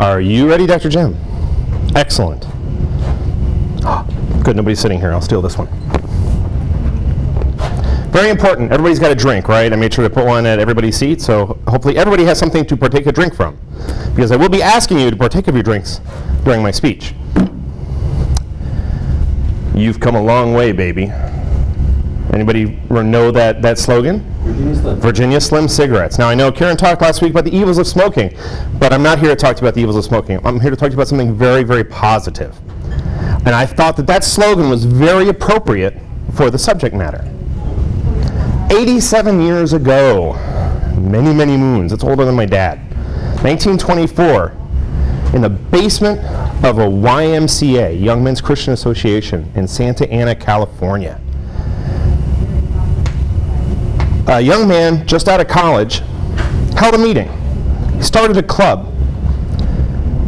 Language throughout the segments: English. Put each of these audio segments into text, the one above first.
Are you ready, Dr. Jim? Excellent. Good, nobody's sitting here. I'll steal this one. Very important. Everybody's got a drink, right? I made sure to put one at everybody's seat, so hopefully everybody has something to partake a drink from, because I will be asking you to partake of your drinks during my speech. You've come a long way, baby. Anybody know that slogan? Virginia Slim. Virginia Slim cigarettes. Now, I know Karen talked last week about the evils of smoking, but I'm not here to talk to you about the evils of smoking. I'm here to talk to you about something very, very positive. And I thought that slogan was very appropriate for the subject matter. 87 years ago, many, many moons, it's older than my dad, 1924, in the basement of a YMCA, Young Men's Christian Association, in Santa Ana, California. A young man just out of college held a meeting. He started a club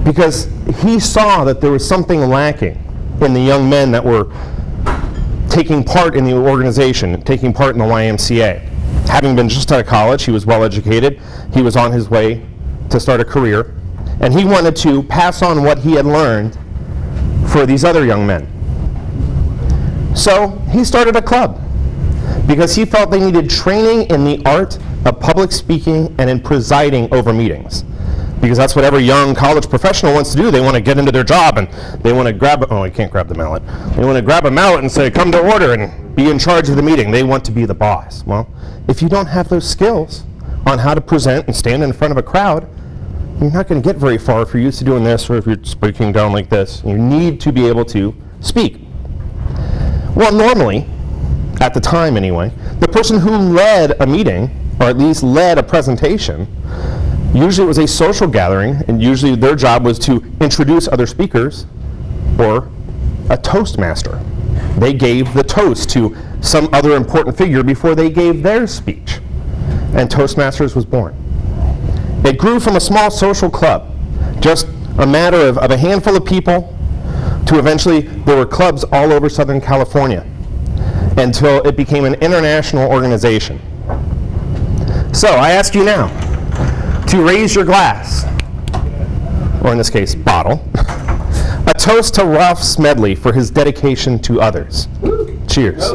because he saw that there was something lacking in the young men that were taking part in the organization, taking part in the YMCA. Having been just out of college, he was well educated. He was on his way to start a career, and he wanted to pass on what he had learned for these other young men. So he started a club because he felt they needed training in the art of public speaking and in presiding over meetings. Because that's what every young college professional wants to do. They want to get into their job and they want to grab, oh, I can't grab the mallet. They want to grab a mallet and say, come to order, and be in charge of the meeting. They want to be the boss. Well, if you don't have those skills on how to present and stand in front of a crowd, you're not going to get very far if you're used to doing this or if you're speaking down like this. You need to be able to speak. Well, normally, at the time anyway, the person who led a meeting, or at least led a presentation, usually it was a social gathering, and usually their job was to introduce other speakers, or a Toastmaster. They gave the toast to some other important figure before they gave their speech. And Toastmasters was born. It grew from a small social club, just a matter of a handful of people, to eventually there were clubs all over Southern California, until it became an international organization. So I ask you now to raise your glass, or in this case, bottle, a toast to Ralph Smedley for his dedication to others. Cheers.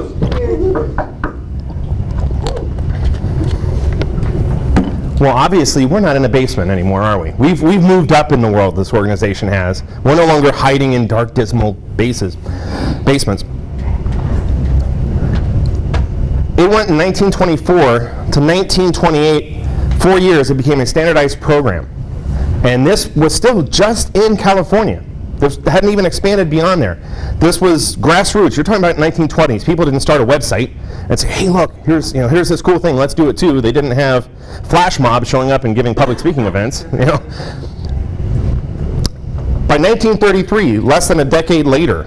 Well, obviously, we're not in a basement anymore, are we? We've moved up in the world, this organization has. We're no longer hiding in dark, dismal basements. It went in 1924 to 1928, 4 years, it became a standardized program. And this was still just in California. This hadn't even expanded beyond there. This was grassroots. You're talking about 1920s. People didn't start a website and say, hey, look, here's this cool thing, let's do it too. They didn't have flash mobs showing up and giving public speaking events. By 1933, less than a decade later,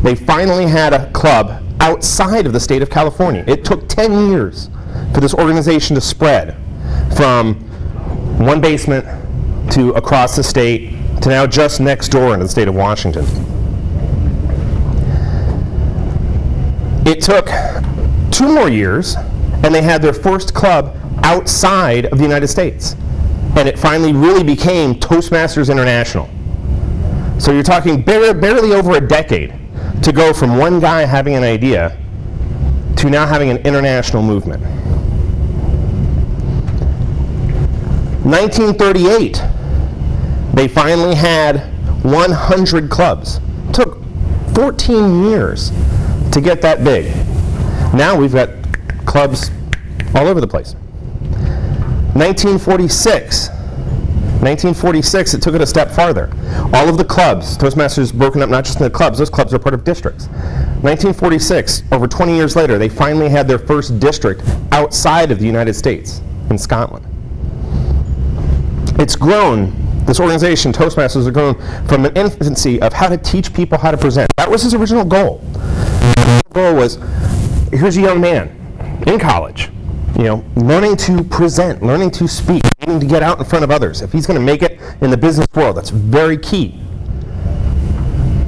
they finally had a club outside of the state of California. It took 10 years for this organization to spread from one basement to across the state to now just next door into the state of Washington. It took 2 more years, and they had their first club outside of the United States. And it finally really became Toastmasters International. So you're talking barely over a decade to go from one guy having an idea to now having an international movement. 1938, they finally had 100 clubs. It took 14 years to get that big. Now we've got clubs all over the place. 1946, it took it a step farther. All of the clubs, Toastmasters broken up not just into clubs, those clubs are part of districts. 1946, over 20 years later, they finally had their first district outside of the United States, in Scotland. It's grown, this organization, Toastmasters, has grown from an infancy of how to teach people how to present. That was his original goal. The goal was, here's a young man in college, learning to present, learning to speak, learning to get out in front of others. If he's going to make it in the business world, that's very key.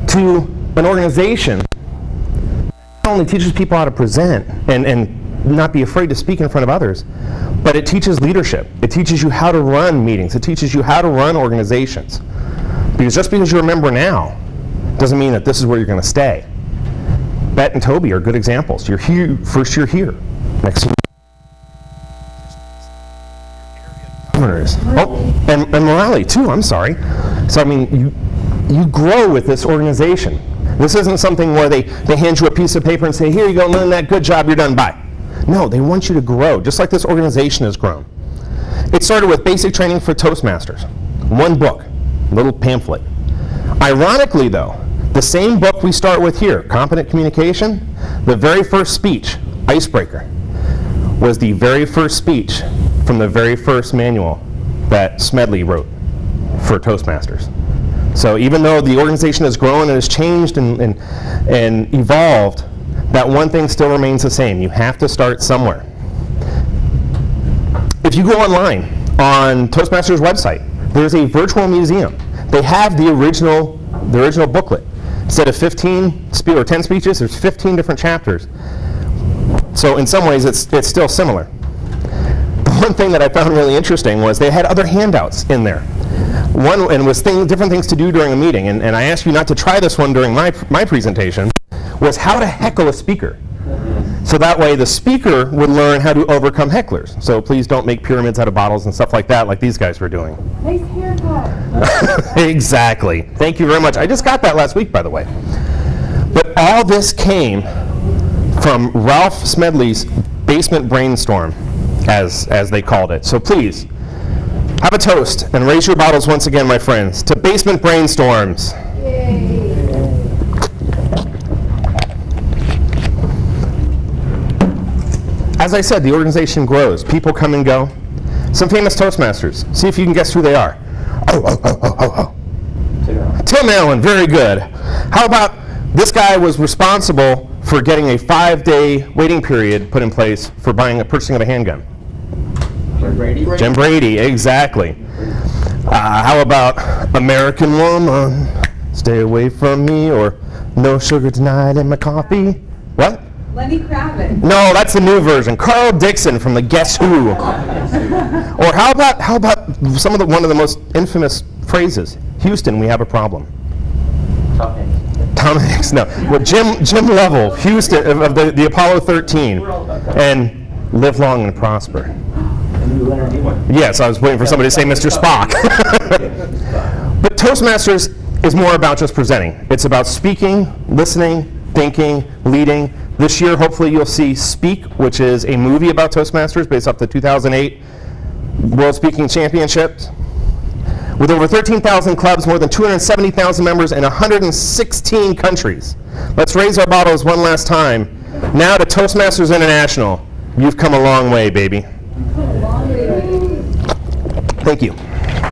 To an organization that not only teaches people how to present and not be afraid to speak in front of others, but it teaches leadership. It teaches you how to run meetings. It teaches you how to run organizations. Because just because you remember now doesn't mean that this is where you're going to stay. Bet and Toby are good examples. You're here, first year here. Next year. Governors. Oh, and morality too, I'm sorry. So I mean, you grow with this organization. This isn't something where they hand you a piece of paper and say, here you go, learn that, good job, you're done, bye. No, they want you to grow, just like this organization has grown. It started with basic training for Toastmasters. One book, little pamphlet. Ironically though, the same book we start with here, Competent Communication, the very first speech, Icebreaker, was the very first speech from the very first manual that Smedley wrote for Toastmasters. So even though the organization has grown and has changed and evolved, that one thing still remains the same. You have to start somewhere. If you go online on Toastmasters' website, there's a virtual museum. They have the original booklet. Instead of 10 speeches, there's 15 different chapters. So in some ways, it's still similar. The one thing that I found really interesting was they had other handouts in there. One and was different things to do during a meeting, and I asked you not to try this one during my presentation, was how to heckle a speaker. So that way the speaker would learn how to overcome hecklers. So please don't make pyramids out of bottles and stuff like that like these guys were doing. Nice haircut. Exactly. Thank you very much. I just got that last week, by the way. But all this came from Ralph Smedley's basement brainstorm, as they called it. So please, have a toast and raise your bottles once again, my friends, to basement brainstorms. Yay. As I said, the organization grows. People come and go. Some famous Toastmasters. See if you can guess who they are. Oh. Tim Allen, very good. How about this guy was responsible for getting a 5-day waiting period put in place for purchasing of a handgun? Jim Brady. Jim Brady, exactly. How about American Woman, Stay Away From Me, or No Sugar Tonight in My Coffee? What? Lenny Kravitz. No, that's the new version. Carl Dixon from the Guess Who. Or how about one of the most infamous phrases? Houston, we have a problem. Tom Hanks. No. Well, Jim Lovell, Houston of the Apollo 13, and live long and prosper. Yes, I was waiting for somebody to say Mr. Spock. But Toastmasters is more about just presenting. It's about speaking, listening, thinking, leading. This year, hopefully, you'll see Speak, which is a movie about Toastmasters based off the 2008 World Speaking Championships. With over 13,000 clubs, more than 270,000 members in 116 countries. Let's raise our bottles one last time. Now to Toastmasters International. You've come a long way, baby. Come a long way. Thank you.